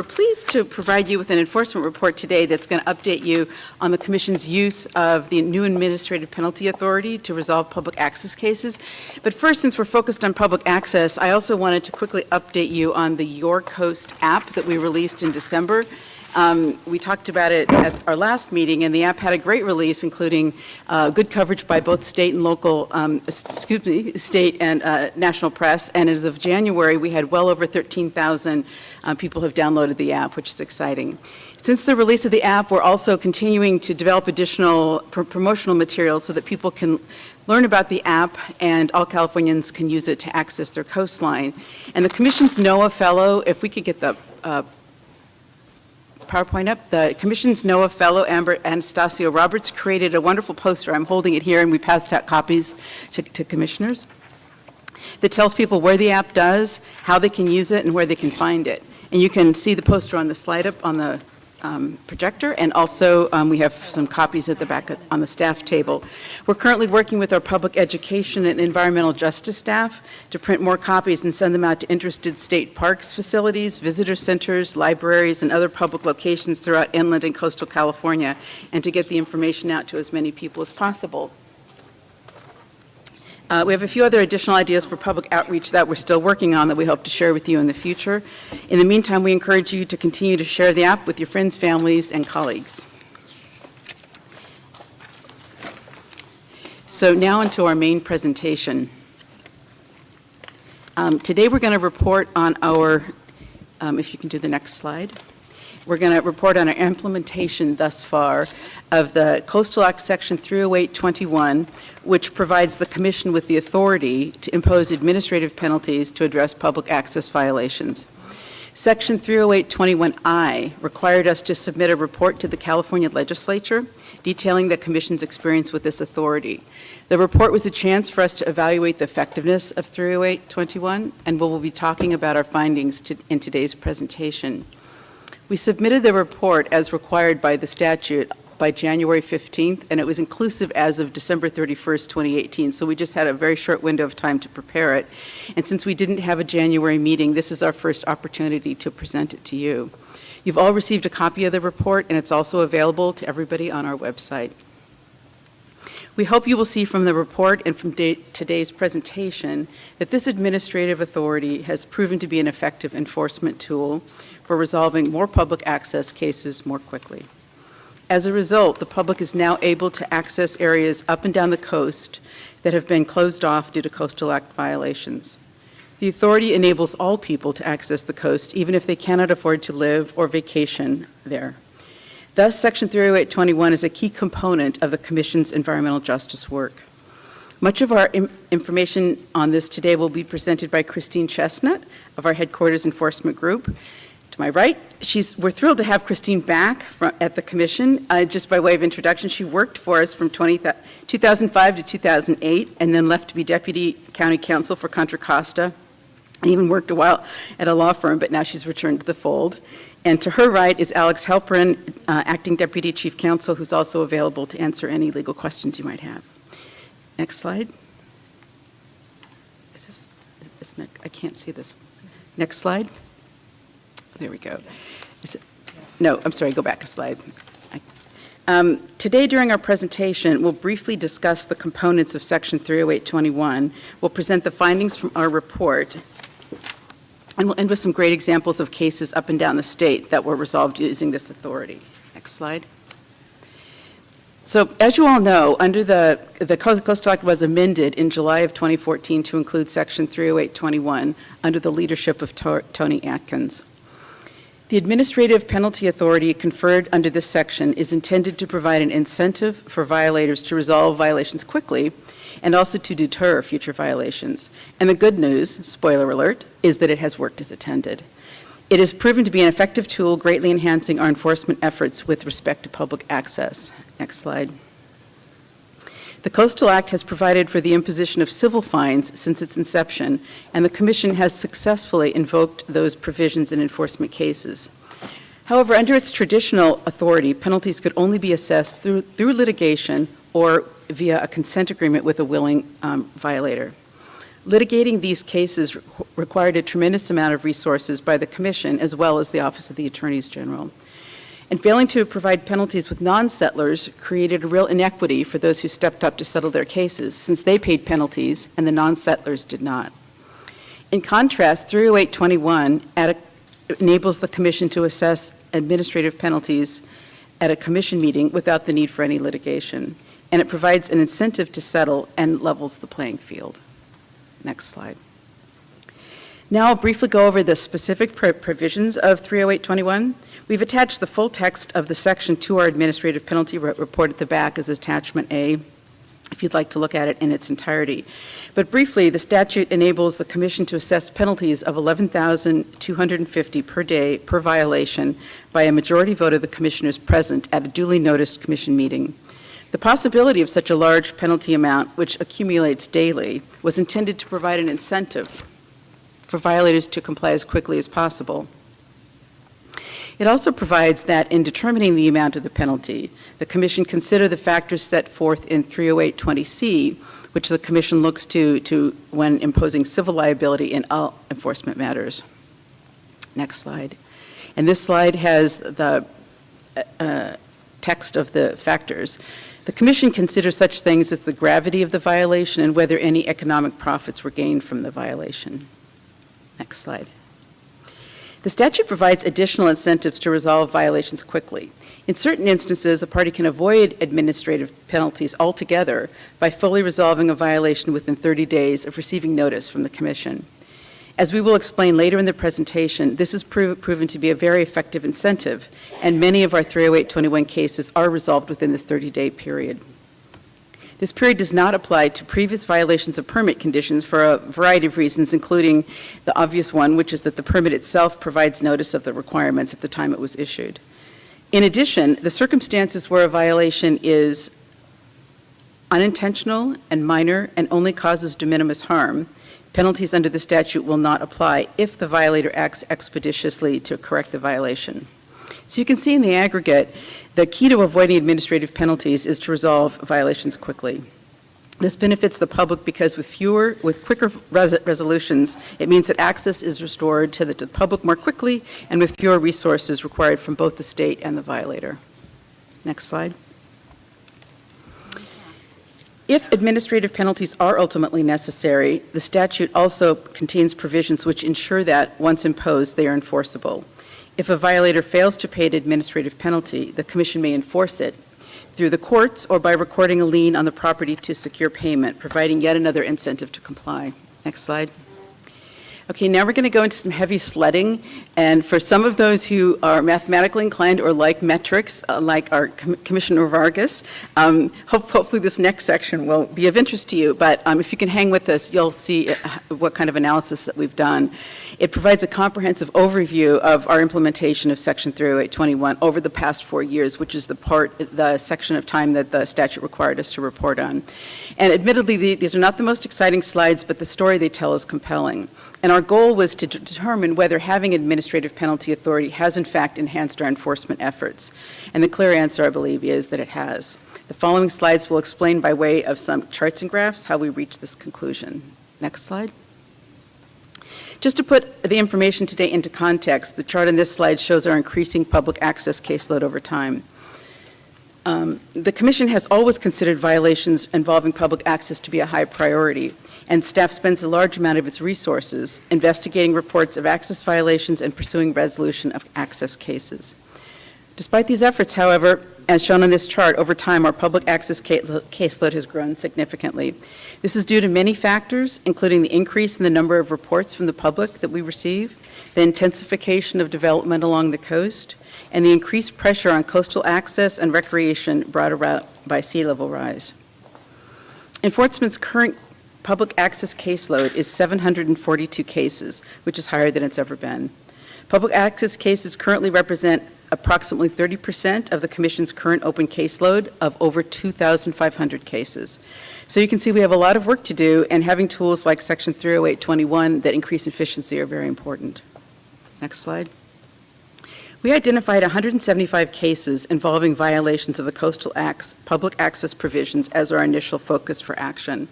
We're pleased to provide you with an enforcement report today that's going to update you on the Commission's use of the new administrative penalty authority to resolve public access cases. But first, since we're focused on public access, I also wanted to quickly update you on the Your Coast app that we released in December. We talked about it at our last meeting, and the app had a great release, including good coverage by both state and local, state and national press. And as of January, we had well over 13,000 people have downloaded the app, which is exciting. Since the release of the app, we're also continuing to develop additional promotional materials so that people can learn about the app and all Californians can use it to access their coastline. And the Commission's NOAA Fellow, if we could get the PowerPoint up. The Commission's NOAA Fellow, Amber Anastasio Roberts, created a wonderful poster. I'm holding it here, and we passed out copies to commissioners that tells people where the app does, how they can use it, and where they can find it. And you can see the poster on the slide up on the projector, and also we have some copies at the back on the staff table. We're currently working with our public education and environmental justice staff to print more copies and send them out to interested state parks facilities, visitor centers, libraries, and other public locations throughout inland and coastal California, and to get the information out to as many people as possible. We have a few other additional ideas for public outreach that we're still working on that we hope to share with you in the future. In the meantime, we encourage you to continue to share the app with your friends, families, and colleagues. So now into our main presentation. Today we're going to report on our, if you can do the next slide. We're going to report on our implementation thus far of the Coastal Act Section 30821, which provides the Commission with the authority to impose administrative penalties to address public access violations. Section 30821I required us to submit a report to the California Legislature detailing the Commission's experience with this authority. The report was a chance for us to evaluate the effectiveness of 30821, and we'll be talking about our findings in today's presentation. We submitted the report as required by the statute by January 15th, and it was inclusive as of December 31st, 2018. So we just had a very short window of time to prepare it. And since we didn't have a January meeting, this is our first opportunity to present it to you. You've all received a copy of the report, and it's also available to everybody on our website. We hope you will see from the report and from today's presentation that this administrative authority has proven to be an effective enforcement tool for resolving more public access cases more quickly. As a result, the public is now able to access areas up and down the coast that have been closed off due to Coastal Act violations. The authority enables all people to access the coast, even if they cannot afford to live or vacation there. Thus, Section 30821 is a key component of the Commission's environmental justice work. Much of our information on this today will be presented by Christine Chestnut of our Headquarters Enforcement Group. To my right, we're thrilled to have Christine back at the Commission. Just by way of introduction, she worked for us from 2005 to 2008, and then left to be Deputy County Counsel for Contra Costa, and even worked a while at a law firm, but now she's returned to the fold. And to her right is Alex Halperin, Acting Deputy Chief Counsel, who's also available to answer any legal questions you might have. Next slide. I can't see this. Next slide. There we go. No, I'm sorry, go back a slide. Today during our presentation, we'll briefly discuss the components of Section 30821. We'll present the findings from our report, and we'll end with some great examples of cases up and down the state that were resolved using this authority. Next slide. So as you all know, under the Coastal Act was amended in July of 2014 to include Section 30821 under the leadership of Tony Atkins. The administrative penalty authority conferred under this section is intended to provide an incentive for violators to resolve violations quickly and also to deter future violations. And the good news, spoiler alert, is that it has worked as intended. It has proven to be an effective tool, greatly enhancing our enforcement efforts with respect to public access. Next slide. The Coastal Act has provided for the imposition of civil fines since its inception, and the Commission has successfully invoked those provisions in enforcement cases. However, under its traditional authority, penalties could only be assessed through litigation or via a consent agreement with a willing violator. Litigating these cases required a tremendous amount of resources by the Commission as well as the Office of the Attorneys General. And failing to provide penalties with non-settlers created a real inequity for those who stepped up to settle their cases, since they paid penalties and the non-settlers did not. In contrast, 30821 enables the Commission to assess administrative penalties at a Commission meeting without the need for any litigation, and it provides an incentive to settle and levels the playing field. Next slide. Now I'll briefly go over the specific provisions of 30821. We've attached the full text of the section to our administrative penalty report at the back as attachment A, if you'd like to look at it in its entirety. But briefly, the statute enables the Commission to assess penalties of $11,250 per day per violation by a majority vote of the Commissioners present at a duly noticed Commission meeting. The possibility of such a large penalty amount, which accumulates daily, was intended to provide an incentive for violators to comply as quickly as possible. It also provides that in determining the amount of the penalty, the Commission consider the factors set forth in 30820C, which the Commission looks to when imposing civil liability in all enforcement matters. Next slide. And this slide has the text of the factors. The Commission considers such things as the gravity of the violation and whether any economic profits were gained from the violation. Next slide. The statute provides additional incentives to resolve violations quickly. In certain instances, a party can avoid administrative penalties altogether by fully resolving a violation within 30 days of receiving notice from the Commission. As we will explain later in the presentation, this has proven to be a very effective incentive, and many of our 30821 cases are resolved within this 30-day period. This period does not apply to previous violations of permit conditions for a variety of reasons, including the obvious one, which is that the permit itself provides notice of the requirements at the time it was issued. In addition, the circumstances where a violation is unintentional and minor and only causes de minimis harm, penalties under the statute will not apply if the violator acts expeditiously to correct the violation. So you can see in the aggregate, the key to avoiding administrative penalties is to resolve violations quickly. This benefits the public because with quicker resolutions, it means that access is restored to the public more quickly and with fewer resources required from both the state and the violator. Next slide. If administrative penalties are ultimately necessary, the statute also contains provisions which ensure that, once imposed, they are enforceable. If a violator fails to pay an administrative penalty, the Commission may enforce it through the courts or by recording a lien on the property to secure payment, providing yet another incentive to comply. Next slide. Okay, now we're going to go into some heavy sledding, and for some of those who are mathematically inclined or like metrics, like our Commissioner Vargas, hopefully this next section will be of interest to you, but if you can hang with us, you'll see what kind of analysis that we've done. It provides a comprehensive overview of our implementation of Section 30821 over the past 4 years, which is the section of time that the statute required us to report on. And admittedly, these are not the most exciting slides, but the story they tell is compelling. And our goal was to determine whether having administrative penalty authority has in fact enhanced our enforcement efforts. And the clear answer, I believe, is that it has. The following slides will explain by way of some charts and graphs how we reached this conclusion. Next slide. Just to put the information today into context, the chart on this slide shows our increasing public access caseload over time. The Commission has always considered violations involving public access to be a high priority, and staff spends a large amount of its resources investigating reports of access violations and pursuing resolution of access cases. Despite these efforts, however, as shown on this chart, over time our public access caseload has grown significantly. This is due to many factors, including the increase in the number of reports from the public that we receive, the intensification of development along the coast, and the increased pressure on coastal access and recreation brought about by sea level rise. Enforcement's current public access caseload is 742 cases, which is higher than it's ever been. Public access cases currently represent approximately 30% of the Commission's current open caseload of over 2,500 cases. So you can see we have a lot of work to do, and having tools like Section 30821 that increase efficiency are very important. Next slide. We identified 175 cases involving violations of the Coastal Act's public access provisions as our initial focus for action.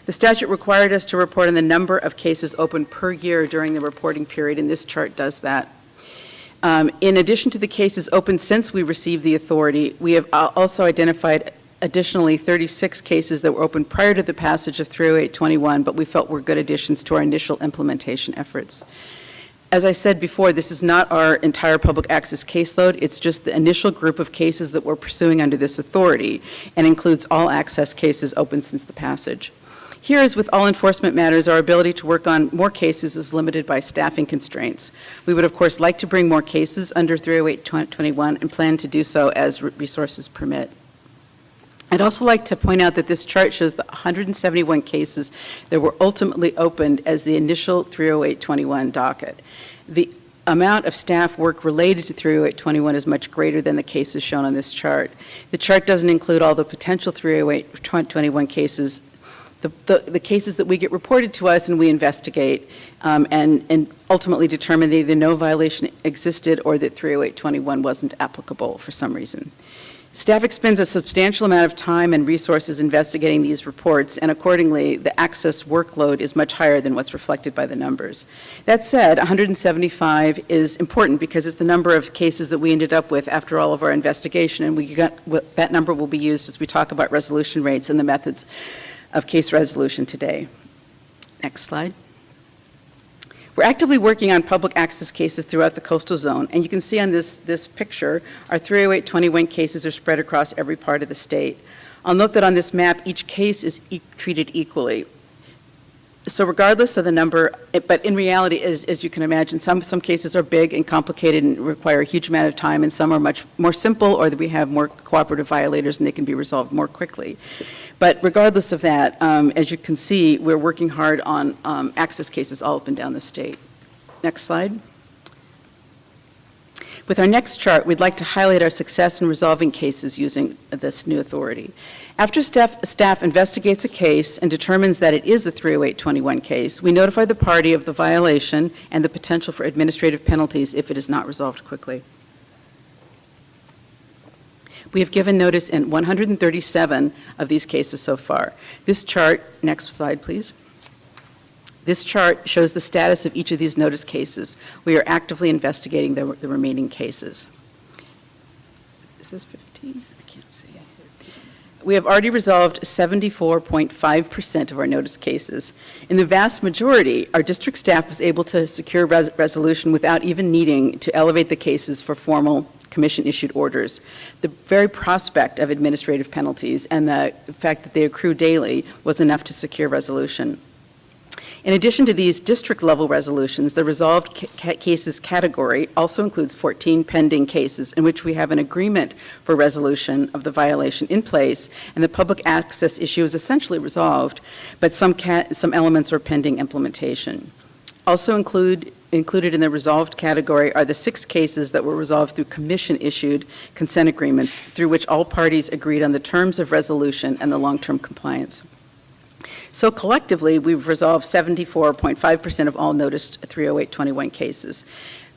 The statute required us to report on the number of cases open per year during the reporting period, and this chart does that. In addition to the cases opened since we received the authority, we have also identified additionally 36 cases that were opened prior to the passage of 30821, but we felt were good additions to our initial implementation efforts. As I said before, this is not our entire public access caseload. It's just the initial group of cases that we're pursuing under this authority and includes all access cases open since the passage. Here, as with all enforcement matters, our ability to work on more cases is limited by staffing constraints. We would, of course, like to bring more cases under 30821 and plan to do so as resources permit. I'd also like to point out that this chart shows the 171 cases that were ultimately opened as the initial 30821 docket. The amount of staff work related to 30821 is much greater than the cases shown on this chart. The chart doesn't include all the potential 30821 cases, the cases that we get reported to us and we investigate and ultimately determine that either no violation existed or that 30821 wasn't applicable for some reason. Staff expends a substantial amount of time and resources investigating these reports, and accordingly, the access workload is much higher than what's reflected by the numbers. That said, 175 is important because it's the number of cases that we ended up with after all of our investigation, and that number will be used as we talk about resolution rates and the methods of case resolution today. Next slide. We're actively working on public access cases throughout the coastal zone, and you can see on this picture, our 30821 cases are spread across every part of the state. I'll note that on this map, each case is treated equally. So regardless of the number, but in reality, as you can imagine, some cases are big and complicated and require a huge amount of time, and some are much more simple, or that we have more cooperative violators and they can be resolved more quickly. But regardless of that, as you can see, we're working hard on access cases all up and down the state. Next slide. With our next chart, we'd like to highlight our success in resolving cases using this new authority. After staff investigates a case and determines that it is a 30821 case, we notify the party of the violation and the potential for administrative penalties if it is not resolved quickly. We have given notice in 137 of these cases so far. This chart, next slide please. This chart shows the status of each of these notice cases. We are actively investigating the remaining cases. Is this 15? I can't see. We have already resolved 74.5% of our notice cases. In the vast majority, our district staff was able to secure resolution without even needing to elevate the cases for formal commission-issued orders. The very prospect of administrative penalties and the fact that they accrue daily was enough to secure resolution. In addition to these district-level resolutions, the resolved cases category also includes 14 pending cases in which we have an agreement for resolution of the violation in place, and the public access issue is essentially resolved, but some elements are pending implementation. Also included in the resolved category are the 6 cases that were resolved through commission-issued consent agreements through which all parties agreed on the terms of resolution and the long-term compliance. So collectively, we've resolved 74.5% of all noticed 30821 cases.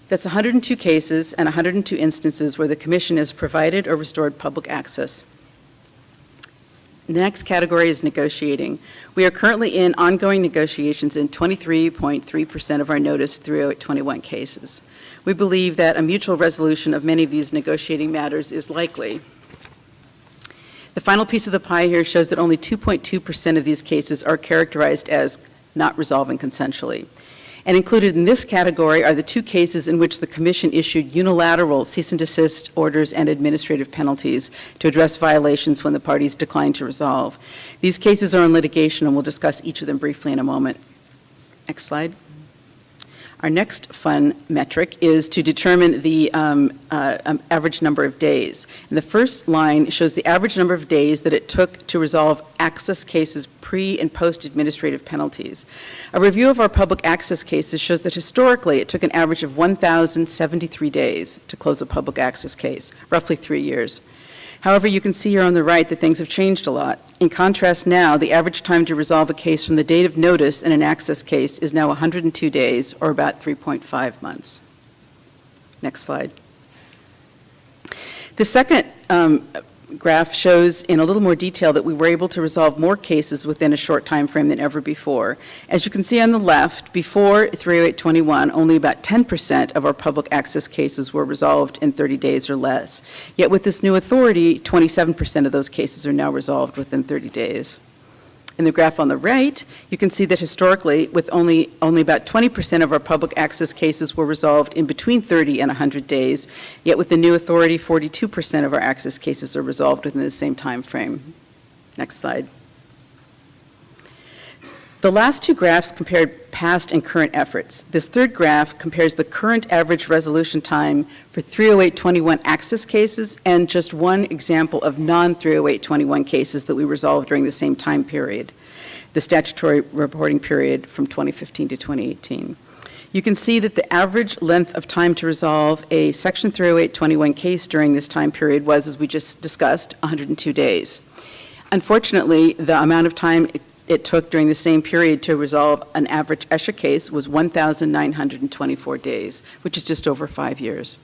That's 102 cases and 102 instances where the Commission has provided or restored public access. The next category is negotiating. We are currently in ongoing negotiations in 23.3% of our noticed 30821 cases. We believe that a mutual resolution of many of these negotiating matters is likely. The final piece of the pie here shows that only 2.2% of these cases are characterized as not resolving consensually. And included in this category are the 2 cases in which the Commission issued unilateral cease and desist orders and administrative penalties to address violations when the parties declined to resolve. These cases are in litigation, and we'll discuss each of them briefly in a moment. Next slide. Our next fun metric is to determine the average number of days. And the first line shows the average number of days that it took to resolve access cases pre- and post-administrative penalties. A review of our public access cases shows that historically it took an average of 1,073 days to close a public access case, roughly 3 years. However, you can see here on the right that things have changed a lot. In contrast now, the average time to resolve a case from the date of notice in an access case is now 102 days, or about 3.5 months. Next slide. The second graph shows in a little more detail that we were able to resolve more cases within a short time frame than ever before. As you can see on the left, before 30821, only about 10% of our public access cases were resolved in 30 days or less. Yet with this new authority, 27% of those cases are now resolved within 30 days. In the graph on the right, you can see that historically, with only about 20% of our public access cases were resolved in between 30 and 100 days, yet with the new authority, 42% of our access cases are resolved within the same time frame. Next slide. The last two graphs compared past and current efforts. This third graph compares the current average resolution time for 30821 access cases and just one example of non-30821 cases that we resolved during the same time period, the statutory reporting period from 2015 to 2018. You can see that the average length of time to resolve a Section 30821 case during this time period was, as we just discussed, 102 days. Unfortunately, the amount of time it took during the same period to resolve an average ESHA case was 1,924 days, which is just over 5 years.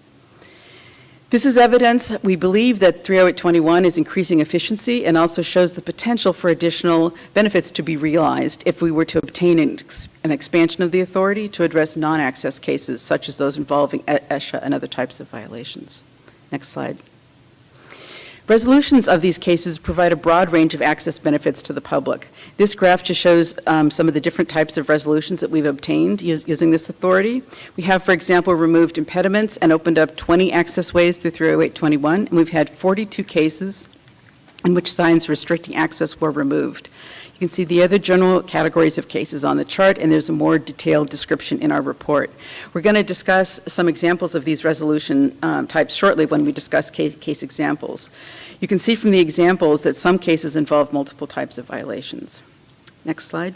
This is evidence, we believe, that 30821 is increasing efficiency and also shows the potential for additional benefits to be realized if we were to obtain an expansion of the authority to address non-access cases, such as those involving ESHA and other types of violations. Next slide. Resolutions of these cases provide a broad range of access benefits to the public. This graph just shows some of the different types of resolutions that we've obtained using this authority. We have, for example, removed impediments and opened up 20 access ways through 30821, and we've had 42 cases in which signs restricting access were removed. You can see the other general categories of cases on the chart, and there's a more detailed description in our report. We're going to discuss some examples of these resolution types shortly when we discuss case examples. You can see from the examples that some cases involve multiple types of violations. Next slide.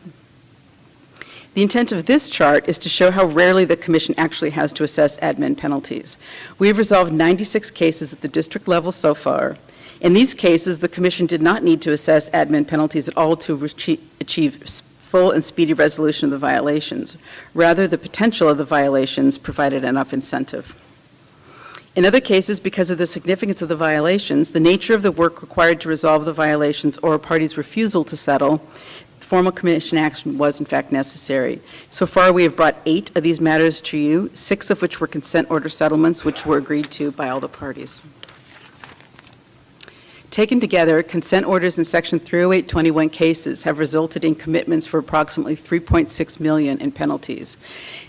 The intent of this chart is to show how rarely the Commission actually has to assess admin penalties. We have resolved 96 cases at the district level so far. In these cases, the Commission did not need to assess admin penalties at all to achieve full and speedy resolution of the violations. Rather, the potential of the violations provided enough incentive. In other cases, because of the significance of the violations, the nature of the work required to resolve the violations or a party's refusal to settle, formal Commission action was in fact necessary. So far, we have brought 8 of these matters to you, 6 of which were consent order settlements, which were agreed to by all the parties. Taken together, consent orders in Section 30821 cases have resulted in commitments for approximately $3.6 million in penalties.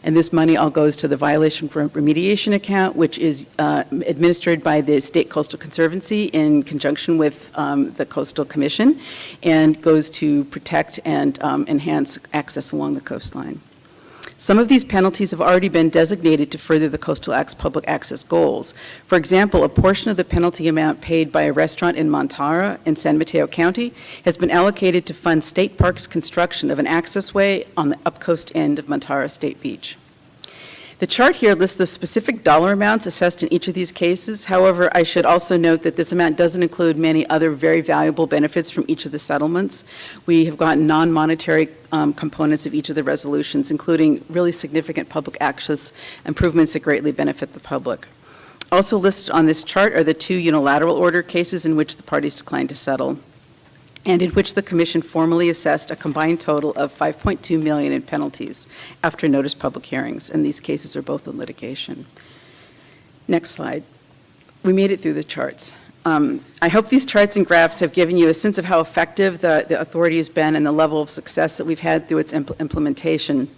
And this money all goes to the violation remediation account, which is administered by the State Coastal Conservancy in conjunction with the Coastal Commission, and goes to protect and enhance access along the coastline. Some of these penalties have already been designated to further the Coastal Act's public access goals. For example, a portion of the penalty amount paid by a restaurant in Montara in San Mateo County has been allocated to fund State Park's construction of an accessway on the upcoast end of Montara State Beach. The chart here lists the specific dollar amounts assessed in each of these cases. However, I should also note that this amount doesn't include many other very valuable benefits from each of the settlements. We have gotten non-monetary components of each of the resolutions, including really significant public access improvements that greatly benefit the public. Also listed on this chart are the 2 unilateral order cases in which the parties declined to settle, and in which the Commission formally assessed a combined total of $5.2 million in penalties after notice public hearings, and these cases are both in litigation. Next slide. We made it through the charts. I hope these charts and graphs have given you a sense of how effective the authority has been and the level of success that we've had through its implementation.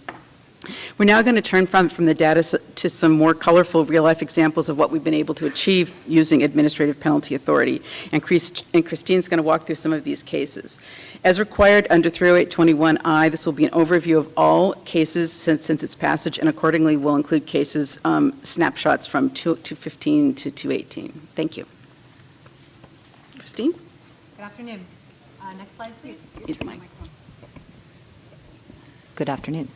We're now going to turn from the data to some more colorful real-life examples of what we've been able to achieve using administrative penalty authority. And Christine's going to walk through some of these cases. As required under 30821I, this will be an overview of all cases since its passage, and accordingly will include cases, snapshots from 215 to 218. Thank you. Christine? Good afternoon. Next slide, please. Good afternoon.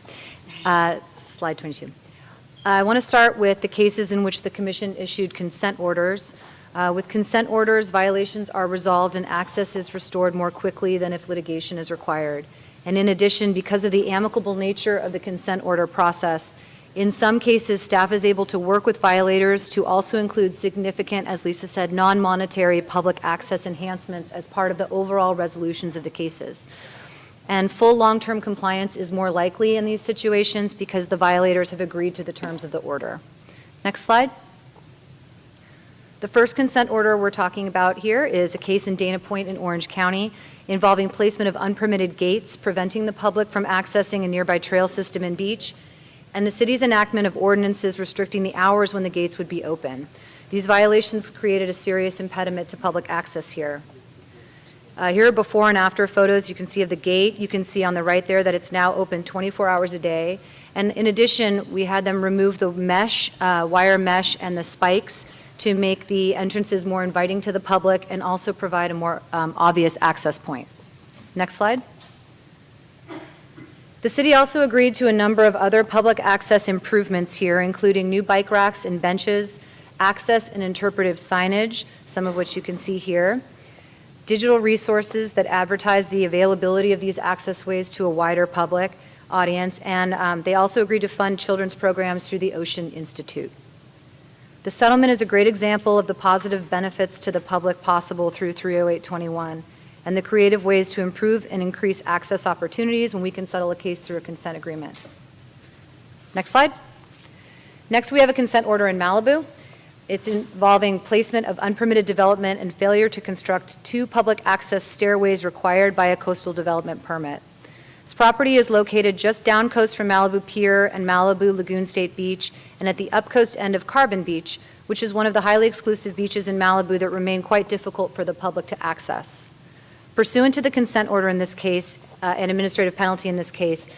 Slide 22. I want to start with the cases in which the Commission issued consent orders. With consent orders, violations are resolved and access is restored more quickly than if litigation is required. And in addition, because of the amicable nature of the consent order process, In some cases, staff is able to work with violators to also include significant, as Lisa said, non-monetary public access enhancements as part of the overall resolutions of the cases. And full long-term compliance is more likely in these situations because the violators have agreed to the terms of the order. Next slide. The first consent order we're talking about here is a case in Dana Point in Orange County involving placement of unpermitted gates preventing the public from accessing a nearby trail system and beach, and the city's enactment of ordinances restricting the hours when the gates would be open. These violations created a serious impediment to public access here. Here are before and after photos you can see of the gate. You can see on the right there that it's now open 24 hours a day. And in addition, we had them remove the mesh, wire mesh, and the spikes to make the entrances more inviting to the public and also provide a more obvious access point. Next slide. The city also agreed to a number of other public access improvements here, including new bike racks and benches, access and interpretive signage, some of which you can see here, digital resources that advertise the availability of these access ways to a wider public audience, and they also agreed to fund children's programs through the Ocean Institute. The settlement is a great example of the positive benefits to the public possible through 30821 and the creative ways to improve and increase access opportunities when we can settle a case through a consent agreement. Next slide. Next, we have a consent order in Malibu. It's involving placement of unpermitted development and failure to construct 2 public access stairways required by a coastal development permit. This property is located just down coast from Malibu Pier and Malibu Lagoon State Beach and at the upcoast end of Carbon Beach, which is one of the highly exclusive beaches in Malibu that remain quite difficult for the public to access. Pursuant to the consent order in this case, and administrative penalty in this case,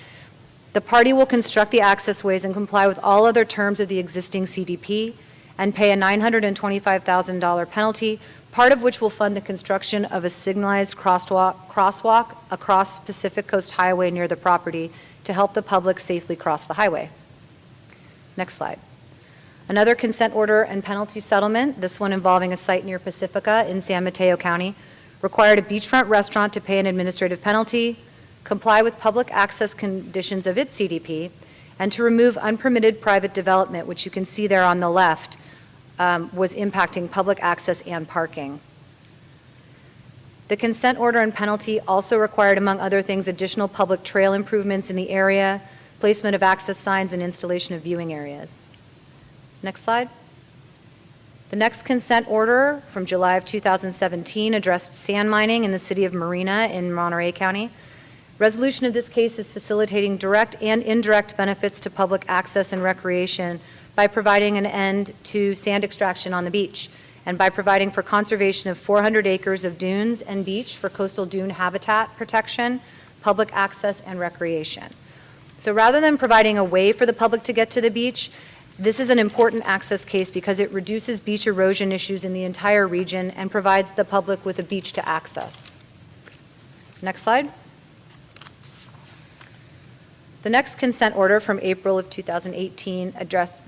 the party will construct the access ways and comply with all other terms of the existing CDP and pay a $925,000 penalty, part of which will fund the construction of a signalized crosswalk across Pacific Coast Highway near the property to help the public safely cross the highway. Next slide. Another consent order and penalty settlement, this one involving a site near Pacifica in San Mateo County, required a beachfront restaurant to pay an administrative penalty, comply with public access conditions of its CDP, and to remove unpermitted private development, which you can see there on the left, was impacting public access and parking. The consent order and penalty also required, among other things, additional public trail improvements in the area, placement of access signs, and installation of viewing areas. Next slide. The next consent order from July of 2017 addressed sand mining in the city of Marina in Monterey County. Resolution of this case is facilitating direct and indirect benefits to public access and recreation by providing an end to sand extraction on the beach and by providing for conservation of 400 acres of dunes and beach for coastal dune habitat protection, public access, and recreation. So rather than providing a way for the public to get to the beach, this is an important access case because it reduces beach erosion issues in the entire region and provides the public with a beach to access. Next slide. The next consent order from April of 2018 addresses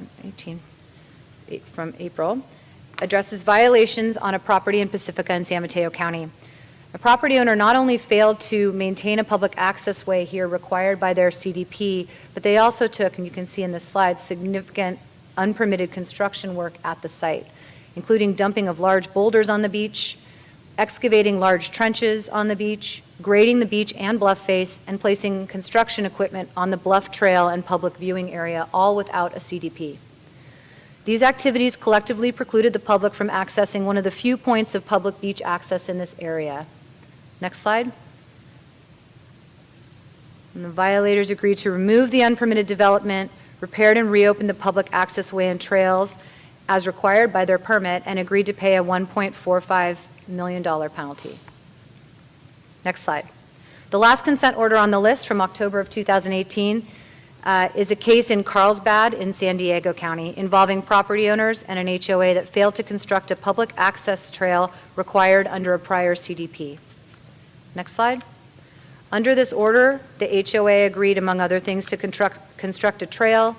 violations on a property in Pacifica and San Mateo County. A property owner not only failed to maintain a public access way here required by their CDP, but they also took, and you can see in this slide, significant unpermitted construction work at the site, including dumping of large boulders on the beach, excavating large trenches on the beach, grading the beach and bluff face, and placing construction equipment on the bluff trail and public viewing area, all without a CDP. These activities collectively precluded the public from accessing one of the few points of public beach access in this area. Next slide. And the violators agreed to remove the unpermitted development, repaired and reopened the public access way and trails as required by their permit, and agreed to pay a $1.45 million penalty. Next slide. The last consent order on the list from October of 2018 is a case in Carlsbad in San Diego County involving property owners and an HOA that failed to construct a public access trail required under a prior CDP. Next slide. Under this order, the HOA agreed, among other things, to construct a trail,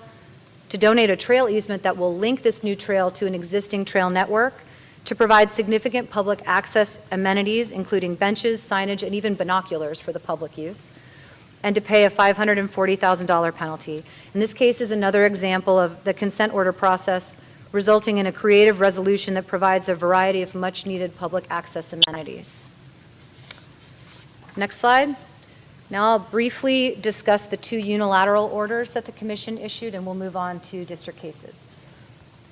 to donate a trail easement that will link this new trail to an existing trail network, to provide significant public access amenities, including benches, signage, and even binoculars for the public use, and to pay a $540,000 penalty. And this case is another example of the consent order process resulting in a creative resolution that provides a variety of much-needed public access amenities. Next slide. Now I'll briefly discuss the two unilateral orders that the Commission issued, and we'll move on to district cases.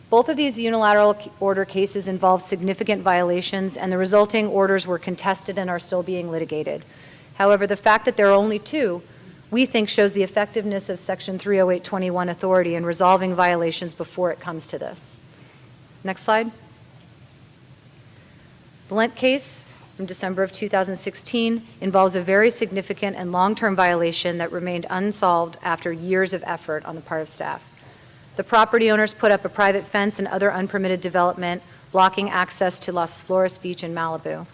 Both of these unilateral order cases involve significant violations, and the resulting orders were contested and are still being litigated. However, the fact that there are only two, we think, shows the effectiveness of Section 30821 authority in resolving violations before it comes to this. Next slide. The Lent case from December of 2016 involves a very significant and long-term violation that remained unsolved after years of effort on the part of staff. The property owners put up a private fence and other unpermitted development, blocking access to Las Flores Beach in Malibu.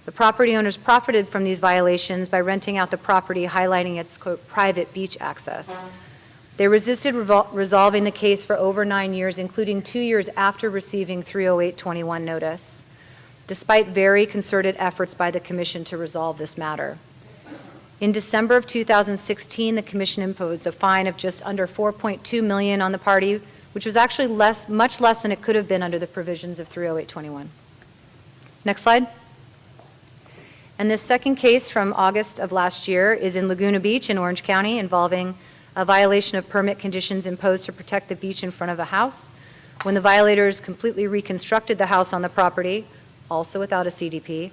The property owners profited from these violations by renting out the property, highlighting its, quote, private beach access. They resisted resolving the case for over 9 years, including 2 years after receiving 30821 notice, despite very concerted efforts by the Commission to resolve this matter. In December of 2016, the Commission imposed a fine of just under $4.2 million on the party, which was actually much less than it could have been under the provisions of 30821. Next slide. And this second case from August of last year is in Laguna Beach in Orange County, involving a violation of permit conditions imposed to protect the beach in front of a house. When the violators completely reconstructed the house on the property, also without a CDP,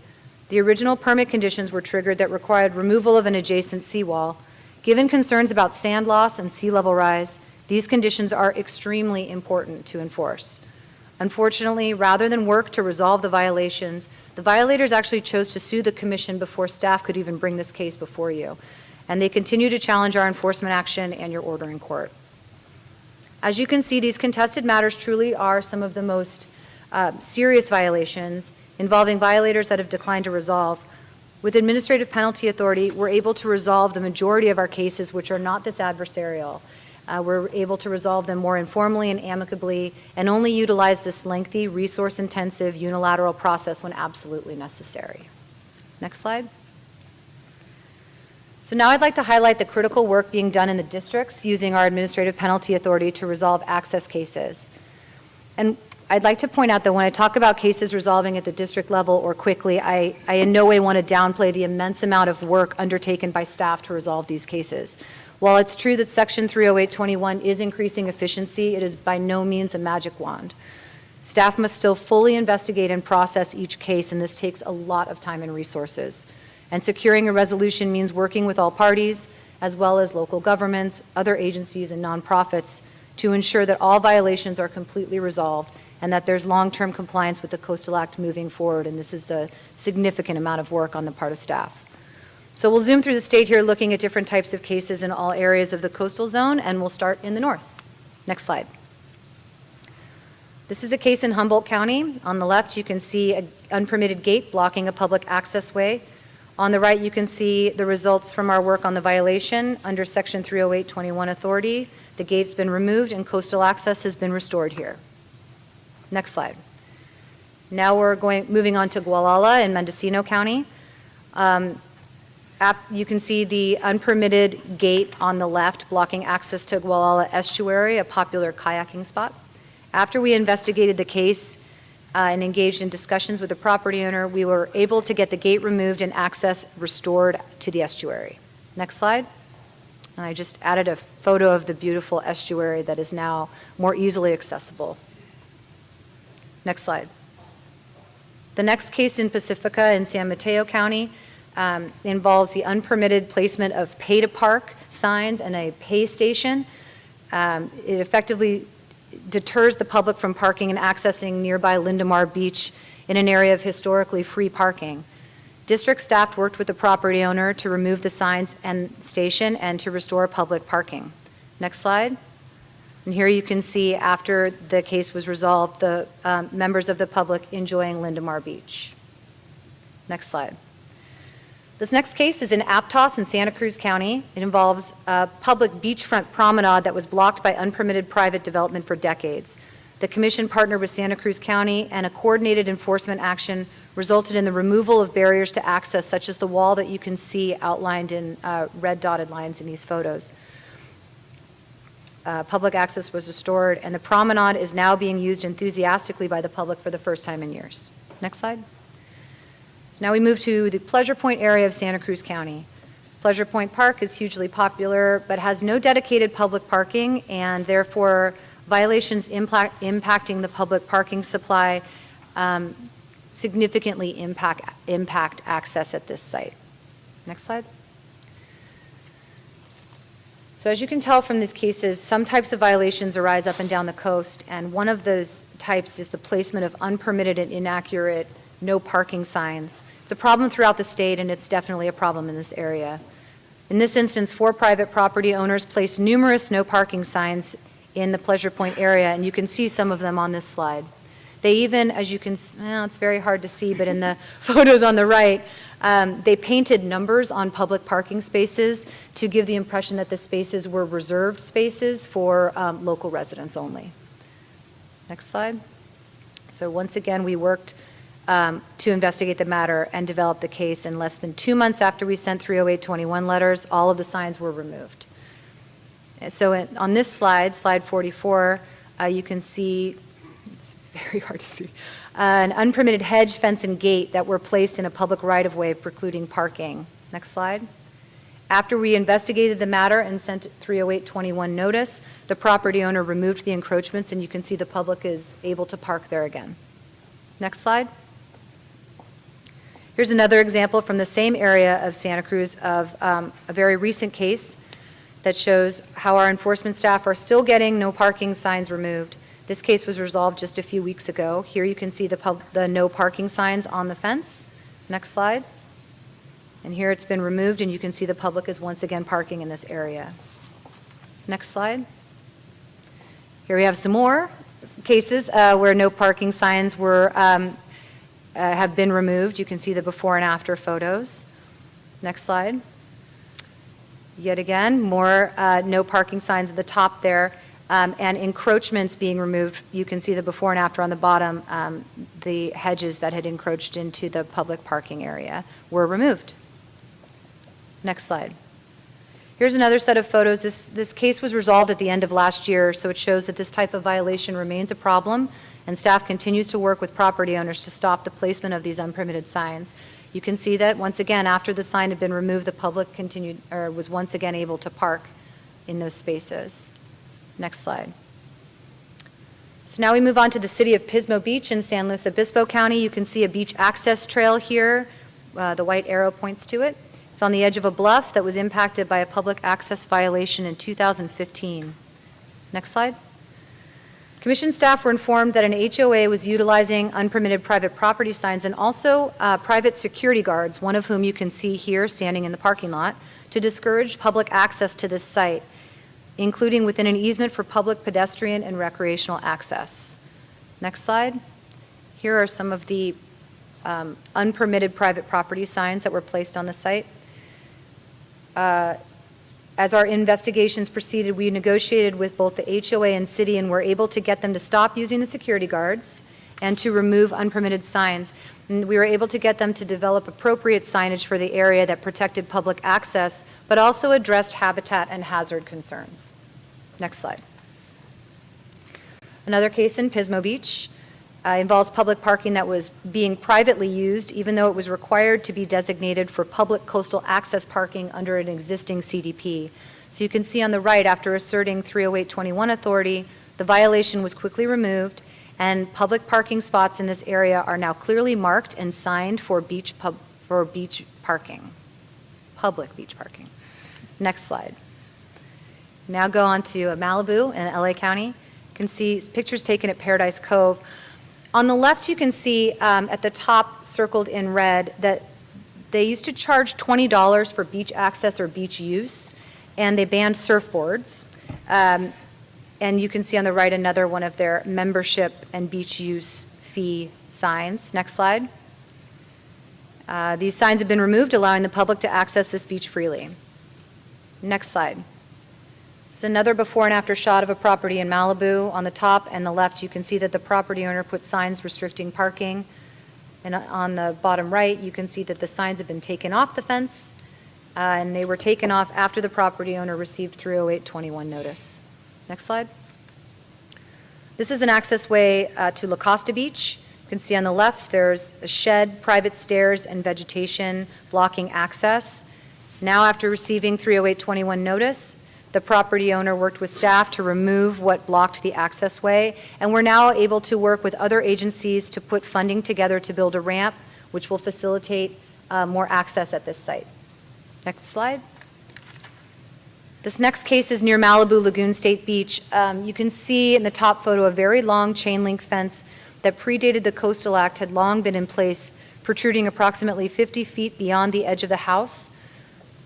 the original permit conditions were triggered that required removal of an adjacent seawall. Given concerns about sand loss and sea level rise, these conditions are extremely important to enforce. Unfortunately, rather than work to resolve the violations, the violators actually chose to sue the Commission before staff could even bring this case before you. And they continue to challenge our enforcement action and your order in court. As you can see, these contested matters truly are some of the most serious violations involving violators that have declined to resolve. With administrative penalty authority, we're able to resolve the majority of our cases which are not this adversarial. We're able to resolve them more informally and amicably, and only utilize this lengthy, resource-intensive, unilateral process when absolutely necessary. Next slide. So now I'd like to highlight the critical work being done in the districts using our administrative penalty authority to resolve access cases. And I'd like to point out that when I talk about cases resolving at the district level or quickly, I in no way want to downplay the immense amount of work undertaken by staff to resolve these cases. While it's true that Section 30821 is increasing efficiency, it is by no means a magic wand. Staff must still fully investigate and process each case, and this takes a lot of time and resources. And securing a resolution means working with all parties, as well as local governments, other agencies, and nonprofits to ensure that all violations are completely resolved and that there's long-term compliance with the Coastal Act moving forward, and this is a significant amount of work on the part of staff. So we'll zoom through the state here, looking at different types of cases in all areas of the coastal zone, and we'll start in the north. Next slide. This is a case in Humboldt County. On the left, you can see an unpermitted gate blocking a public access way. On the right, you can see the results from our work on the violation under Section 30821 authority. The gate's been removed and coastal access has been restored here. Next slide. Now we're moving on to Gualala in Mendocino County. You can see the unpermitted gate on the left blocking access to Gualala Estuary, a popular kayaking spot. After we investigated the case and engaged in discussions with the property owner, we were able to get the gate removed and access restored to the estuary. Next slide. And I just added a photo of the beautiful estuary that is now more easily accessible. Next slide. The next case in Pacifica in San Mateo County involves the unpermitted placement of pay to park signs and a pay station. It effectively deters the public from parking and accessing nearby Lindemar Beach in an area of historically free parking. District staff worked with the property owner to remove the signs and station and to restore public parking. Next slide. And here you can see, after the case was resolved, the members of the public enjoying Lindemar Beach. Next slide. This next case is in Aptos in Santa Cruz County. It involves a public beachfront promenade that was blocked by unpermitted private development for decades. The Commission partnered with Santa Cruz County, and a coordinated enforcement action resulted in the removal of barriers to access, such as the wall that you can see outlined in red dotted lines in these photos. Public access was restored, and the promenade is now being used enthusiastically by the public for the first time in years. Next slide. So now we move to the Pleasure Point area of Santa Cruz County. Pleasure Point Park is hugely popular, but has no dedicated public parking, and therefore violations impacting the public parking supply significantly impact access at this site. Next slide. So as you can tell from these cases, some types of violations arise up and down the coast, and one of those types is the placement of unpermitted and inaccurate no parking signs. It's a problem throughout the state, and it's definitely a problem in this area. In this instance, 4 private property owners placed numerous no parking signs in the Pleasure Point area, and you can see some of them on this slide. They even, as you can, well, it's very hard to see, but in the photos on the right, they painted numbers on public parking spaces to give the impression that the spaces were reserved spaces for local residents only. Next slide. So once again, we worked to investigate the matter and develop the case. In less than 2 months after we sent 30821 letters, all of the signs were removed. So on this slide, slide 44, you can see, it's very hard to see, an unpermitted hedge, fence, and gate that were placed in a public right-of-way precluding parking. Next slide. After we investigated the matter and sent 30821 notice, the property owner removed the encroachments, and you can see the public is able to park there again. Next slide. Here's another example from the same area of Santa Cruz of a very recent case that shows how our enforcement staff are still getting no parking signs removed. This case was resolved just a few weeks ago. Here you can see the no parking signs on the fence. Next slide. And here it's been removed, and you can see the public is once again parking in this area. Next slide. Here we have some more cases where no parking signs were have been removed. You can see the before and after photos. Next slide. Yet again, more no parking signs at the top there, and encroachments being removed. You can see the before and after on the bottom. The hedges that had encroached into the public parking area were removed. Next slide. Here's another set of photos. This case was resolved at the end of last year, so it shows that this type of violation remains a problem, and staff continues to work with property owners to stop the placement of these unpermitted signs. You can see that once again, after the sign had been removed, the public was once again able to park in those spaces. Next slide. So now we move on to the city of Pismo Beach in San Luis Obispo County. You can see a beach access trail here. The white arrow points to it. It's on the edge of a bluff that was impacted by a public access violation in 2015. Next slide. Commission staff were informed that an HOA was utilizing unpermitted private property signs and also private security guards, one of whom you can see here standing in the parking lot, to discourage public access to this site, including within an easement for public pedestrian and recreational access. Next slide. Here are some of the unpermitted private property signs that were placed on the site. As our investigations proceeded, we negotiated with both the HOA and city and were able to get them to stop using the security guards and to remove unpermitted signs. And we were able to get them to develop appropriate signage for the area that protected public access, but also addressed habitat and hazard concerns. Next slide. Another case in Pismo Beach involves public parking that was being privately used, even though it was required to be designated for public coastal access parking under an existing CDP. So you can see on the right, after asserting 30821 authority, the violation was quickly removed, and public parking spots in this area are now clearly marked and signed for beach parking, public beach parking. Next slide. Now go on to Malibu in LA County. You can see pictures taken at Paradise Cove. On the left, you can see at the top, circled in red, that they used to charge $20 for beach access or beach use, and they banned surfboards. And you can see on the right another one of their membership and beach use fee signs. Next slide. These signs have been removed, allowing the public to access this beach freely. Next slide. This is another before and after shot of a property in Malibu. On the top and the left, you can see that the property owner put signs restricting parking. And on the bottom right, you can see that the signs have been taken off the fence, and they were taken off after the property owner received 30821 notice. Next slide. This is an access way to La Costa Beach. You can see on the left, there's a shed, private stairs, and vegetation blocking access. Now, after receiving 30821 notice, the property owner worked with staff to remove what blocked the access way, and we're now able to work with other agencies to put funding together to build a ramp, which will facilitate more access at this site. Next slide. This next case is near Malibu Lagoon State Beach. You can see in the top photo a very long chain link fence that predated the Coastal Act, had long been in place, protruding approximately 50 feet beyond the edge of the house.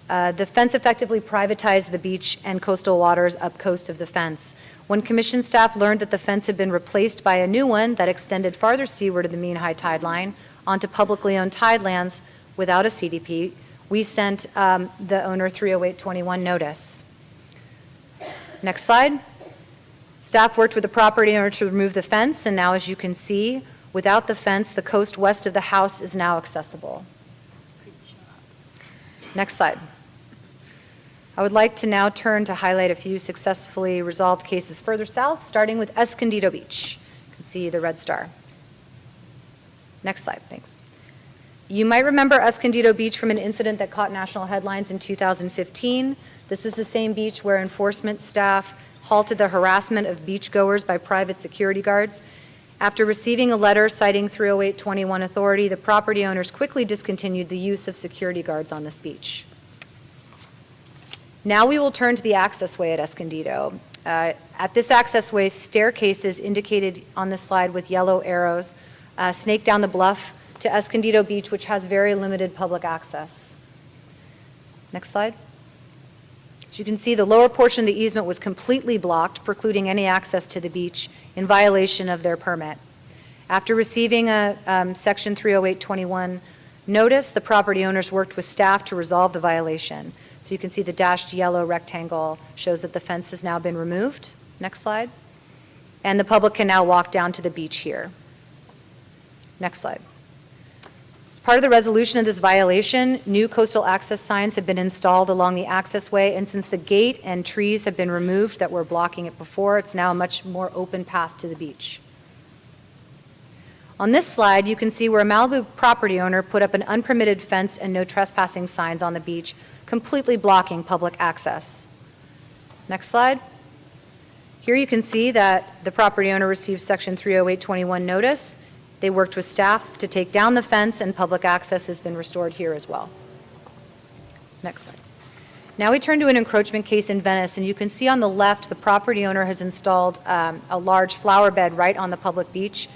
The fence effectively privatized the beach and coastal waters up coast of the fence. When commission staff learned that the fence had been replaced by a new one that extended farther seaward of the mean high tide line onto publicly owned tidelands without a CDP, we sent the owner 30821 notice. Next slide. Staff worked with the property owner to remove the fence, and now, as you can see, without the fence, the coast west of the house is now accessible. Next slide. I would like to now turn to highlight a few successfully resolved cases further south, starting with Escondido Beach. You can see the red star. Next slide, thanks. You might remember Escondido Beach from an incident that caught national headlines in 2015. This is the same beach where enforcement staff halted the harassment of beachgoers by private security guards. After receiving a letter citing 30821 authority, the property owners quickly discontinued the use of security guards on this beach. Now we will turn to the accessway at Escondido. At this accessway, staircases indicated on this slide with yellow arrows snake down the bluff to Escondido Beach, which has very limited public access. Next slide. As you can see, the lower portion of the easement was completely blocked, precluding any access to the beach in violation of their permit. After receiving a Section 30821 notice, the property owners worked with staff to resolve the violation. So you can see the dashed yellow rectangle shows that the fence has now been removed. Next slide. And the public can now walk down to the beach here. Next slide. As part of the resolution of this violation, new coastal access signs have been installed along the accessway, and since the gate and trees have been removed that were blocking it before, it's now a much more open path to the beach. On this slide, you can see where a Malibu property owner put up an unpermitted fence and no trespassing signs on the beach, completely blocking public access. Next slide. Here you can see that the property owner received Section 30821 notice. They worked with staff to take down the fence, and public access has been restored here as well. Next slide. Now we turn to an encroachment case in Venice, and you can see on the left the property owner has installed a large flower bed right on the public beach.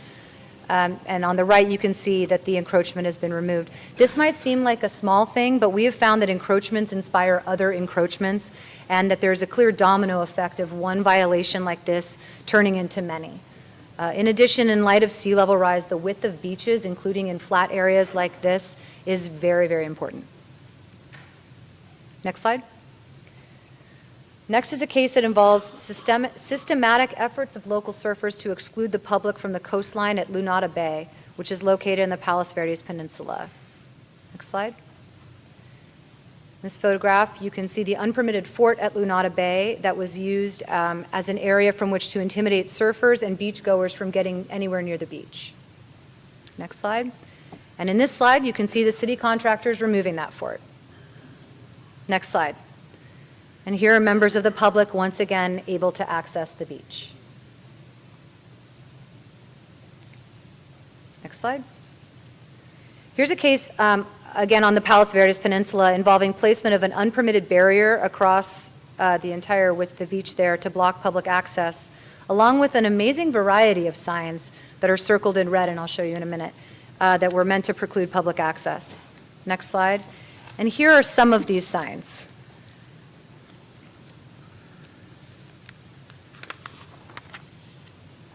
And on the right, you can see that the encroachment has been removed. This might seem like a small thing, but we have found that encroachments inspire other encroachments, and that there's a clear domino effect of one violation like this turning into many. In addition, in light of sea level rise, the width of beaches, including in flat areas like this, is very, very important. Next slide. Next is a case that involves systematic efforts of local surfers to exclude the public from the coastline at Lunada Bay, which is located in the Palos Verdes Peninsula. Next slide. In this photograph, you can see the unpermitted fort at Lunada Bay that was used as an area from which to intimidate surfers and beachgoers from getting anywhere near the beach. Next slide. And in this slide, you can see the city contractors removing that fort. Next slide. And here are members of the public once again able to access the beach. Next slide. Here's a case, again on the Palos Verdes Peninsula, involving placement of an unpermitted barrier across the entire width of the beach there to block public access, along with an amazing variety of signs that are circled in red, and I'll show you in a minute, that were meant to preclude public access. Next slide. And here are some of these signs.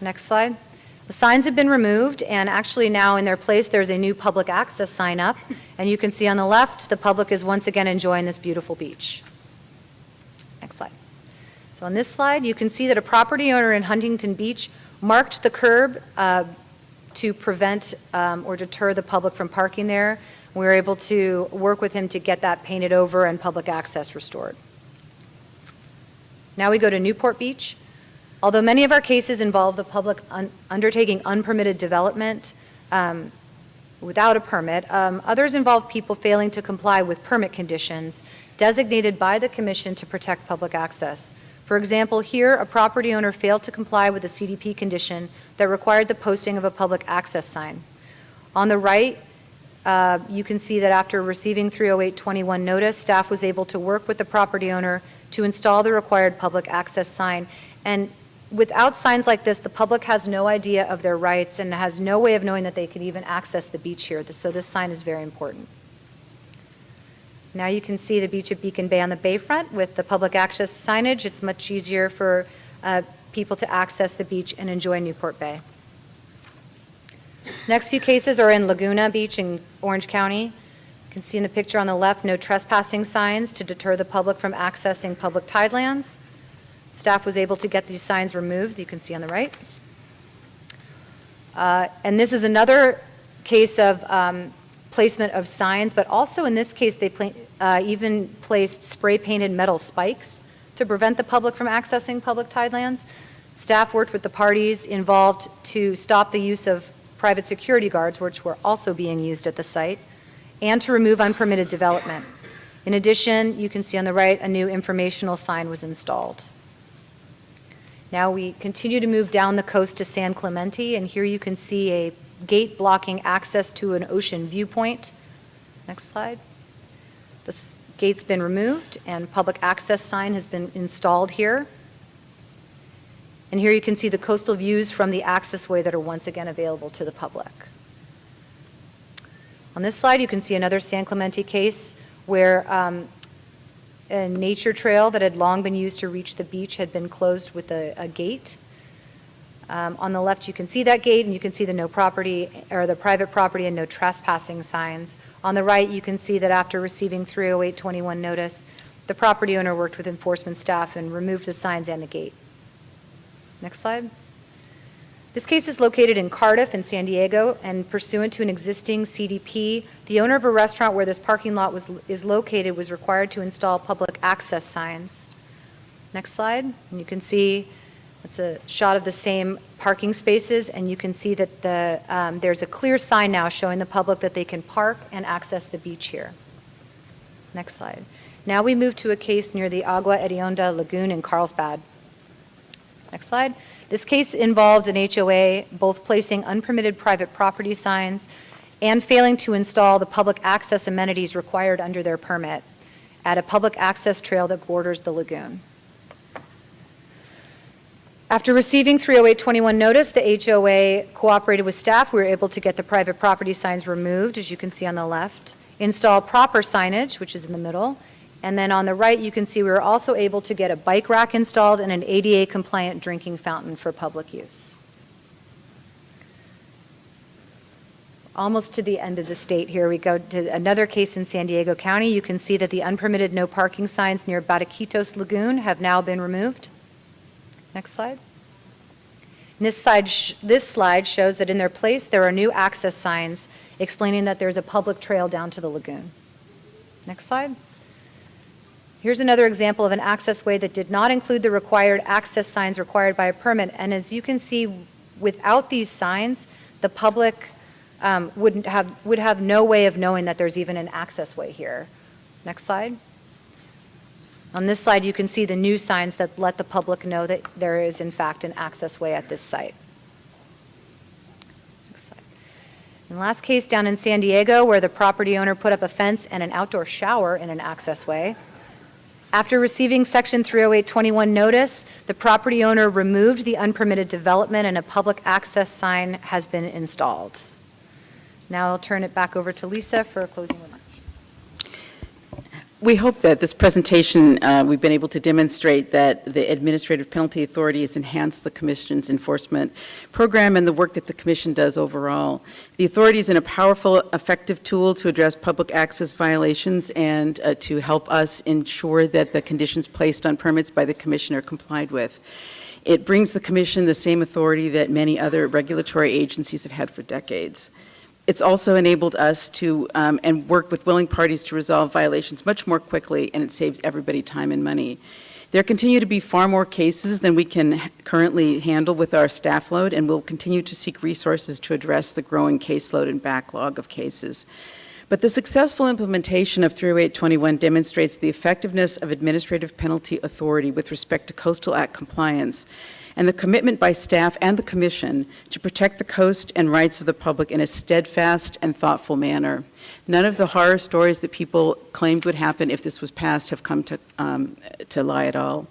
Next slide. The signs have been removed, and actually now in their place there's a new public access sign up, and you can see on the left the public is once again enjoying this beautiful beach. Next slide. So on this slide you can see that a property owner in Huntington Beach marked the curb to prevent or deter the public from parking there. We were able to work with him to get that painted over and public access restored. Now we go to Newport Beach. Although many of our cases involve the public undertaking unpermitted development without a permit, others involve people failing to comply with permit conditions designated by the Commission to protect public access. For example, here, a property owner failed to comply with a CDP condition that required the posting of a public access sign. On the right, you can see that after receiving 30821 notice, staff was able to work with the property owner to install the required public access sign. And without signs like this, the public has no idea of their rights and has no way of knowing that they could even access the beach here. So this sign is very important. Now you can see the beach at Beacon Bay on the bayfront with the public access signage. It's much easier for people to access the beach and enjoy Newport Bay. Next few cases are in Laguna Beach in Orange County. You can see in the picture on the left, no trespassing signs to deter the public from accessing public tidelands. Staff was able to get these signs removed, you can see on the right. And this is another case of placement of signs, but also in this case, they even placed spray-painted metal spikes to prevent the public from accessing public tidelands. Staff worked with the parties involved to stop the use of private security guards, which were also being used at the site, and to remove unpermitted development. In addition, you can see on the right, a new informational sign was installed. Now we continue to move down the coast to San Clemente, and here you can see a gate blocking access to an ocean viewpoint. Next slide. This gate's been removed and public access sign has been installed here. And here you can see the coastal views from the accessway that are once again available to the public. On this slide, you can see another San Clemente case where a nature trail that had long been used to reach the beach had been closed with a gate. On the left, you can see that gate, and you can see the no property, or the private property and no trespassing signs. On the right, you can see that after receiving 30821 notice, the property owner worked with enforcement staff and removed the signs and the gate. Next slide. This case is located in Cardiff in San Diego, and pursuant to an existing CDP, the owner of a restaurant where this parking lot is located was required to install public access signs. Next slide. And you can see it's a shot of the same parking spaces, and you can see that there's a clear sign now showing the public that they can park and access the beach here. Next slide. Now we move to a case near the Agua Hedionda Lagoon in Carlsbad. Next slide. This case involved an HOA both placing unpermitted private property signs and failing to install the public access amenities required under their permit at a public access trail that borders the lagoon. After receiving 30821 notice, the HOA cooperated with staff. We were able to get the private property signs removed, as you can see on the left, install proper signage, which is in the middle, and then on the right, you can see we were also able to get a bike rack installed and an ADA-compliant drinking fountain for public use. Almost to the end of the state here. We go to another case in San Diego County. You can see that the unpermitted no parking signs near Bataquitos Lagoon have now been removed. Next slide. And this slide shows that in their place, there are new access signs explaining that there's a public trail down to the lagoon. Next slide. Here's another example of an accessway that did not include the required access signs required by a permit. And as you can see, without these signs, the public would have no way of knowing that there's even an accessway here. Next slide. On this slide, you can see the new signs that let the public know that there is, in fact, an accessway at this site. Next slide. And the last case down in San Diego, where the property owner put up a fence and an outdoor shower in an accessway. After receiving Section 30821 notice, the property owner removed the unpermitted development and a public access sign has been installed. Now I'll turn it back over to Lisa for closing remarks. We hope that this presentation, we've been able to demonstrate that the Administrative Penalty Authority has enhanced the Commission's enforcement program and the work that the Commission does overall. The authority is a powerful, effective tool to address public access violations and to help us ensure that the conditions placed on permits by the Commission are complied with. It brings the commission the same authority that many other regulatory agencies have had for decades. It's also enabled us to and work with willing parties to resolve violations much more quickly, and it saves everybody time and money. There continue to be far more cases than we can currently handle with our staff load, and we'll continue to seek resources to address the growing caseload and backlog of cases. But the successful implementation of 30821 demonstrates the effectiveness of administrative penalty authority with respect to Coastal Act compliance, and the commitment by staff and the Commission to protect the coast and rights of the public in a steadfast and thoughtful manner. None of the horror stories that people claimed would happen if this was passed have come to lie at all.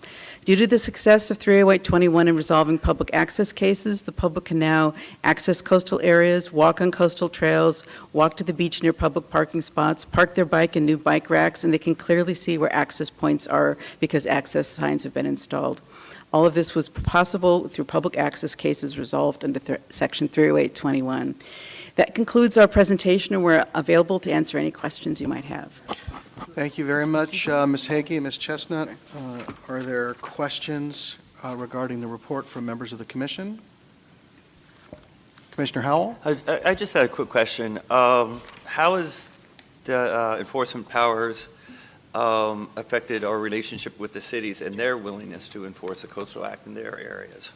Due to the success of 30821 in resolving public access cases, the public can now access coastal areas, walk on coastal trails, walk to the beach near public parking spots, park their bike in new bike racks, and they can clearly see where access points are because access signs have been installed. All of this was possible through public access cases resolved under Section 30821. That concludes our presentation, and we're available to answer any questions you might have. Thank you very much, Ms. Hagee and Ms. Chestnut. Are there questions regarding the report from members of the Commission? Commissioner Howell? I just had a quick question. How is the enforcement powers affected our relationship with the cities and their willingness to enforce the Coastal Act in their areas?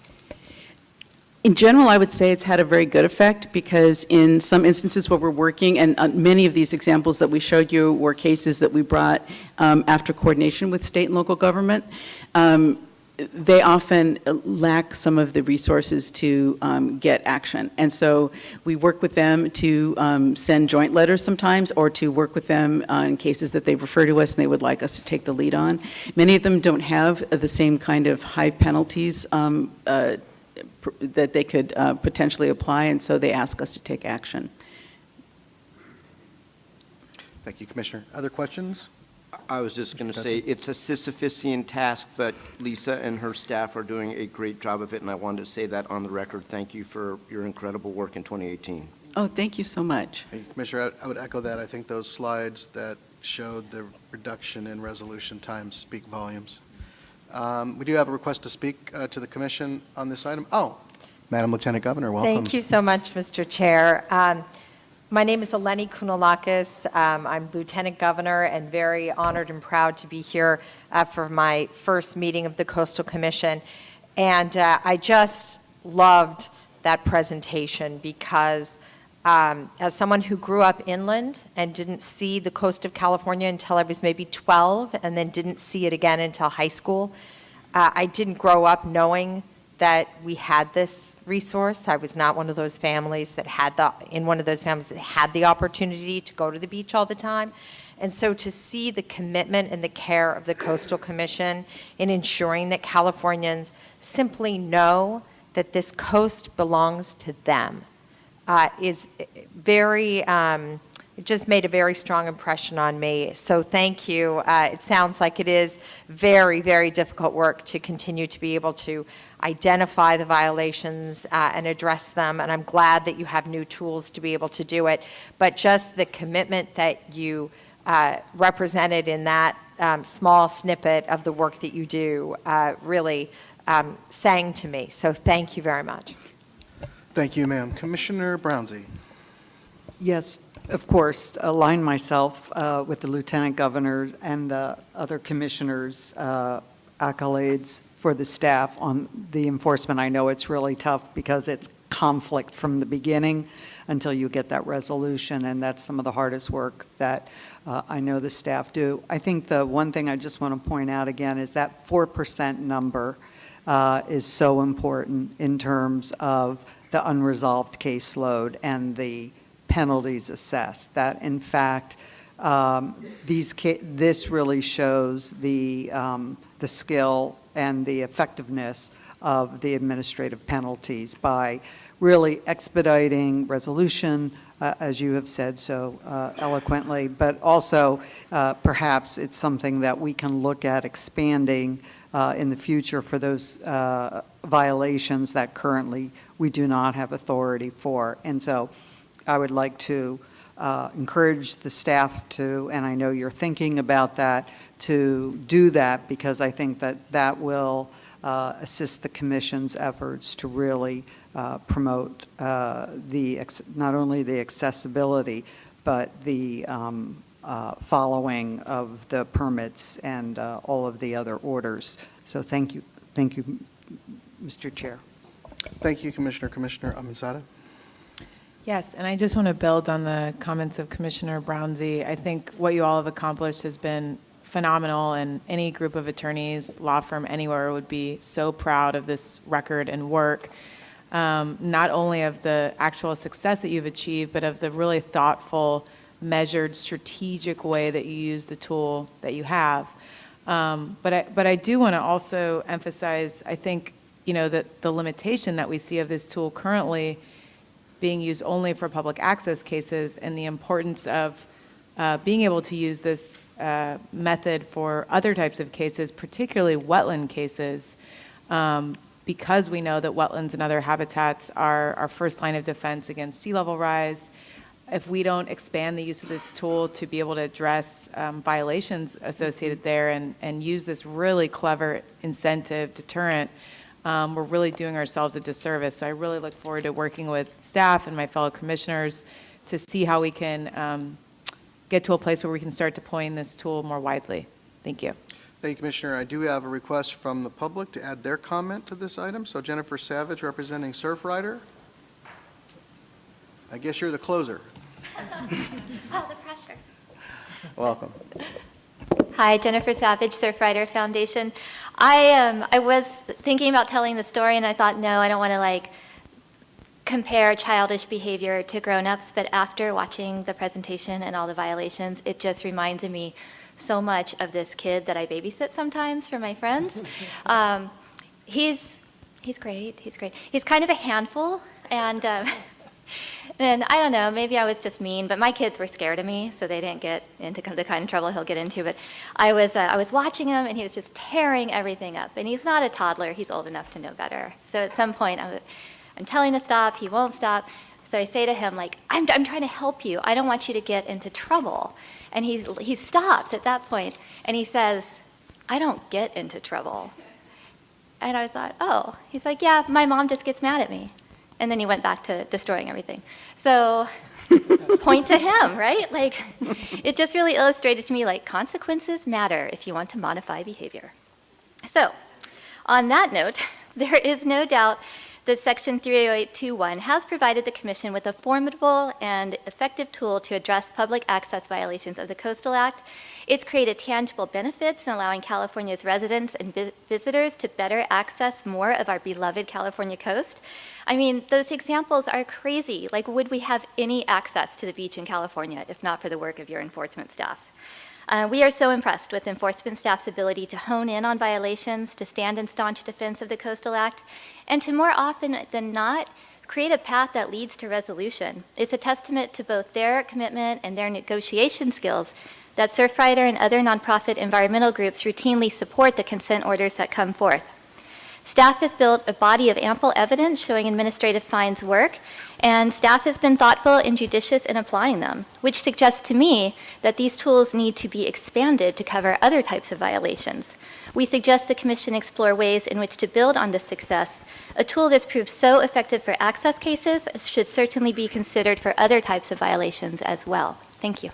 In general, I would say it's had a very good effect because in some instances where we're working, and many of these examples that we showed you were cases that we brought after coordination with state and local government, they often lack some of the resources to get action. And so we work with them to send joint letters sometimes, or to work with them on cases that they refer to us and they would like us to take the lead on. Many of them don't have the same kind of high penalties that they could potentially apply, and so they ask us to take action. Thank you, Commissioner. Other questions? I was just going to say, it's a Sisyphusian task, but Lisa and her staff are doing a great job of it, and I wanted to say that on the record. Thank you for your incredible work in 2018. Oh, thank you so much. Thank you, Commissioner. I would echo that. I think those slides that showed the reduction in resolution times speak volumes. We do have a request to speak to the Commission on this item. Oh, Madam Lieutenant Governor, welcome. Thank you so much, Mr. Chair. My name is Eleni Kounalakis. I'm Lieutenant Governor and very honored and proud to be here for my first meeting of the Coastal Commission. And I just loved that presentation because as someone who grew up inland and didn't see the coast of California until I was maybe 12 and then didn't see it again until high school, I didn't grow up knowing that we had this resource. I was not one of those families that had the opportunity to go to the beach all the time. And so to see the commitment and the care of the Coastal Commission in ensuring that Californians simply know that this coast belongs to them is very, it just made a very strong impression on me. So thank you. It sounds like it is very, very difficult work to continue to be able to identify the violations and address them, and I'm glad that you have new tools to be able to do it. But just the commitment that you represented in that small snippet of the work that you do really sang to me. So thank you very much. Thank you, ma'am. Commissioner Brownsey. Yes, of course, align myself with the Lieutenant Governor and the other commissioners' accolades for the staff on the enforcement. I know it's really tough because it's conflict from the beginning until you get that resolution, and that's some of the hardest work that I know the staff do. I think the one thing I just want to point out again is that 4% number is so important in terms of the unresolved caseload and the penalties assessed. That, in fact, this really shows the skill and the effectiveness of the administrative penalties by really expediting resolution, as you have said so eloquently, but also perhaps it's something that we can look at expanding in the future for those violations that currently we do not have authority for. And so I would like to encourage the staff to, and I know you're thinking about that, to do that, because I think that that will assist the commission's efforts to really promote not only the accessibility, but the following of the permits and all of the other orders. So thank you, Mr. Chair. Thank you, Commissioner. Commissioner Amanzada? Yes, and I just want to build on the comments of Commissioner Brownsy. I think what you all have accomplished has been phenomenal, and any group of attorneys, law firm anywhere would be so proud of this record and work, not only of the actual success that you've achieved, but of the really thoughtful, measured, strategic way that you use the tool that you have. But I do want to also emphasize, I think, that the limitation that we see of this tool currently being used only for public access cases, and the importance of being able to use this method for other types of cases, particularly wetland cases, because we know that wetlands and other habitats are our first line of defense against sea level rise. If we don't expand the use of this tool to be able to address violations associated there and use this really clever incentive deterrent, we're really doing ourselves a disservice. So I really look forward to working with staff and my fellow commissioners to see how we can get to a place where we can start deploying this tool more widely. Thank you. Thank you, Commissioner. I do have a request from the public to add their comment to this item. So Jennifer Savage, representing Surfrider. I guess you're the closer. Oh, the pressure. Welcome. Hi, Jennifer Savage, Surfrider Foundation. I was thinking about telling the story, and I thought, no, I don't want to compare childish behavior to grown-ups, but after watching the presentation and all the violations, it just reminded me so much of this kid that I babysit sometimes for my friends. He's great. He's great. He's kind of a handful, and I don't know, maybe I was just mean, but my kids were scared of me, so they didn't get into the kind of trouble he'll get into. But I was watching him, and he was just tearing everything up. And he's not a toddler; he's old enough to know better. So at some point, I'm telling him to stop. He won't stop. So I say to him, I'm trying to help you. I don't want you to get into trouble. And he stops at that point, and he says, I don't get into trouble. And I thought, oh. He's like, yeah, my mom just gets mad at me. And then he went back to destroying everything. So point to him, right? It just really illustrated to me, consequences matter if you want to modify behavior. So on that note, there is no doubt that Section 30821 has provided the Commission with a formidable and effective tool to address public access violations of the Coastal Act. It's created tangible benefits in allowing California's residents and visitors to better access more of our beloved California coast. I mean, those examples are crazy. Would we have any access to the beach in California if not for the work of your enforcement staff? We are so impressed with enforcement staff's ability to hone in on violations, to stand in staunch defense of the Coastal Act, and to more often than not, create a path that leads to resolution. It's a testament to both their commitment and their negotiation skills that Surfrider and other nonprofit environmental groups routinely support the consent orders that come forth. Staff has built a body of ample evidence showing administrative fines work, and staff has been thoughtful and judicious in applying them, which suggests to me that these tools need to be expanded to cover other types of violations. We suggest the Commission explore ways in which to build on this success. A tool that's proved so effective for access cases should certainly be considered for other types of violations as well. Thank you.